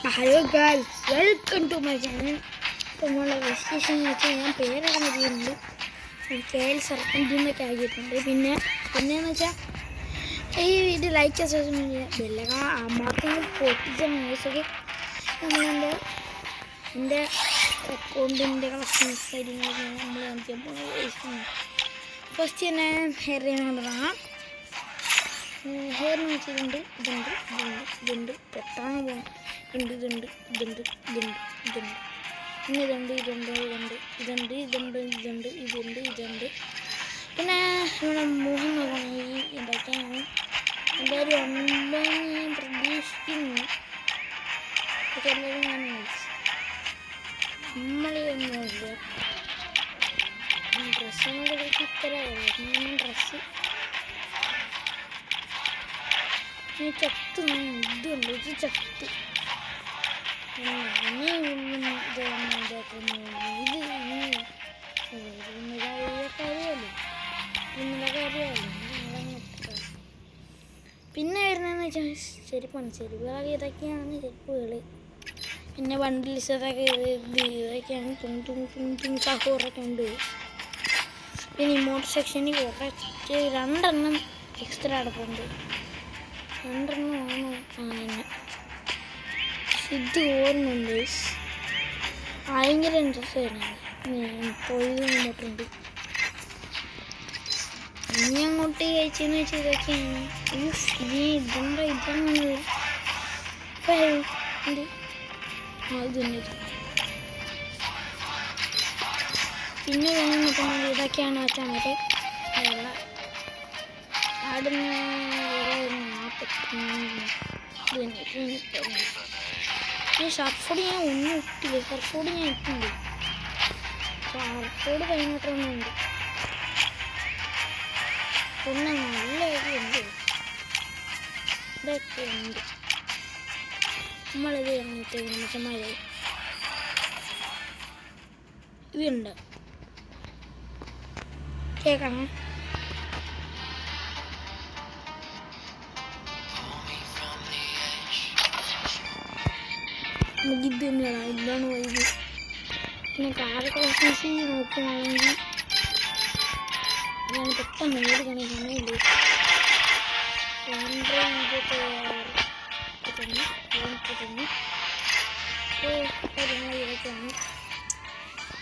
Hello guys, welcome to my channel. ഇപ്പോൾ നമ്മളുടെ registration എന്ന് വെച്ചാൽ ഞാൻ പേരൊക്കെ നൽകിയിട്ടുണ്ട്. KL സർപ്പൻറ്റിന്നൊക്കെ ആക്കിയിട്ടുണ്ട്. പിന്നെയെന്ന് വെച്ചാൽ ഈ വീഡിയോ ലൈക്ക് സോഷ്യൽ മീഡിയ ബെല്ലൊക്കെ മാത്രം പൊട്ടിച്ച ന്യൂസൊക്കെ എൻ്റെ അക്കൗണ്ടിൻ്റെ കളക്ഷൻസ് കാര്യങ്ങളൊക്കെ നമ്മൾ കാണിക്കാൻ പോകുന്നത്. ഫസ്റ്റ് തന്നെ ഹെയർ ചെയ്യാൻ ഹെയറിന് വെച്ചിട്ടുണ്ട്. ഇതുണ്ട് പെട്ടാണ് പോകും. ഇതുണ്ട് പിന്നെ ഇതുണ്ട്. പിന്നെ നമ്മുടെ മുഖം നോക്കണമെങ്കിൽ എന്തൊക്കെയാണ് എല്ലാവരും ഉണ്ടെന്ന് ഞാൻ പ്രതീക്ഷിക്കുന്നു. പക്ഷെ എല്ലാവരും ഞാൻ നമ്മളൊന്നുമില്ല. ഡ്രസ്സിനോട് ഇത്രയായിരുന്നു ഡ്രസ്സ് ചത്ത് ഇതുണ്ട്. ഇത് ചത്ത് പിന്നെ വരുന്നതെന്ന് വെച്ചാൽ ചെരുപ്പുകളൊക്കെ ഇതൊക്കെയാണ് ചെരുപ്പുകൾ. പിന്നെ ബണ്ടിൽസ് ഇതൊക്കെയാണ് തും സഹോറൊക്കെ ഉണ്ട്. പിന്നെ ഇമോട്ട് സെക്ഷനിൽ കുറച്ച് 2 എണ്ണം എക്സ്ട്രാ അടപ്പുണ്ട്. 2 എണ്ണമാണോ? അങ്ങനെ ഇത് ഓർമ്മയുണ്ട്. ഭയങ്കര ഇൻട്രസ്റ്റ് ആയിരുന്നു. പോയിട്ടുണ്ട്. ഇനി അങ്ങോട്ട് കഴിച്ചെന്ന് വെച്ചാൽ ഇതൊക്കെയാണ്. ഇനി ഇതാണ് പിന്നെ നോക്കുന്നത് ഇതൊക്കെയാണ് വെച്ചാൽ മറ്റേ ആടുന്ന ഷർഫോട് ഞാൻ ഒന്നും ഇട്ടില്ല. ഷർഫോട് ഞാൻ ഇട്ടില്ല. ഷർഫോട് കഴിഞ്ഞിട്ടൊന്നുമുണ്ട്. പിന്നെ നല്ല ഉണ്ട്. ഇതൊക്കെ ഉണ്ട്. നമ്മളിത് കഴിഞ്ഞിട്ട് മച്ചന്മാർ ഇതുണ്ട്. കേൾക്കണേ. ഇത് തന്നെയാണ്. ഇതാണ് വൈകി. പിന്നെ കാർ കളക്ഷൻസ് നോക്കുകയാണെങ്കിൽ ഞാൻ പെട്ടെന്ന് മേടിക്കണ സമയമില്ല. ഇതൊക്കെയാണ്.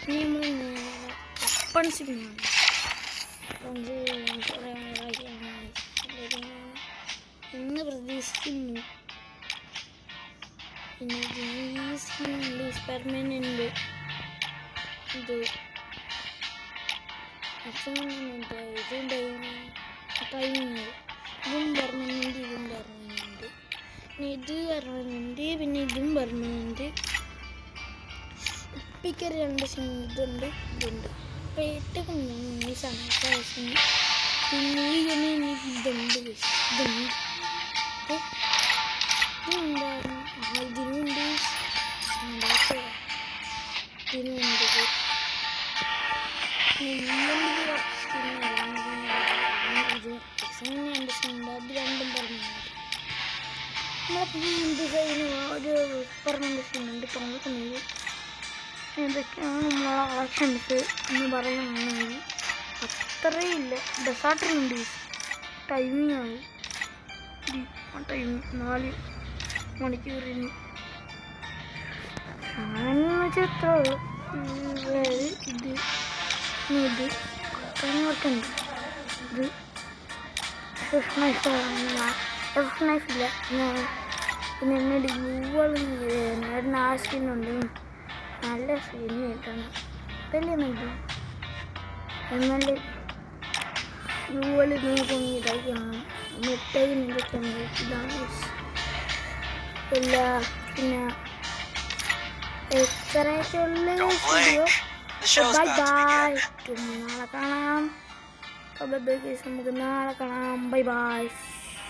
ഇനി നമ്മൾ വെപ്പൺസിനാണ്. ഇന്ന് പ്രതീക്ഷിക്കുന്നു. പിന്നെ പെർമനൻ്റ് ഇത് ടൈമിങ് ഇതും പെർമനൻ്റ്. പിന്നെ ഇത് പെർമനൻ്റ്. പിന്നെ ഇതും പെർമനൻ്റ്. ഒപ്പിക്കൽ 2 ഇതുണ്ട്. അപ്പോൾ ഏറ്റവും നൈസാണ്. പിന്നെ എനിക്ക് ഇതുണ്ട്. ഇതുണ്ടായിരുന്നു. ഇതിനുണ്ട്. അത് രണ്ടും പറഞ്ഞു. ഒരു പെർമനൻ്റ് തോന്നുന്നത്. ഇതൊക്കെയാണ് നമ്മളെ കളക്ഷൻസ് എന്ന് പറയുകയാണെങ്കിൽ അത്രയില്ല. ഡെസാർട്ടിനുണ്ട്. ടൈമിങ്ങാണ്. ടൈം 4 മണിക്കൂറിന് അങ്ങനെ വെച്ചാൽ എത്ര ഉള്ളു. ഇത് വർക്കുണ്ട്. ഇത് നൈഫില്ല. പിന്നെ എന്നോട് ഗ്ലൂവൾ ആ സ്കിന്നുണ്ട്. നല്ല സ്കിന്ന് കിട്ടണം. വലിയ എന്നാൽ ഗ്ലൂവൾ നോക്കി ഇതാക്കിയാണ്. മെറ്റൈൻ ഇതൊക്കെയാണ്. ഇതാണ് എല്ലാ. പിന്നെ എത്രയൊക്കെയുള്ള വീഡിയോ. Bye bye. നാളെ കാണാം. നമുക്ക് നാളെ കാണാം. Bye bye.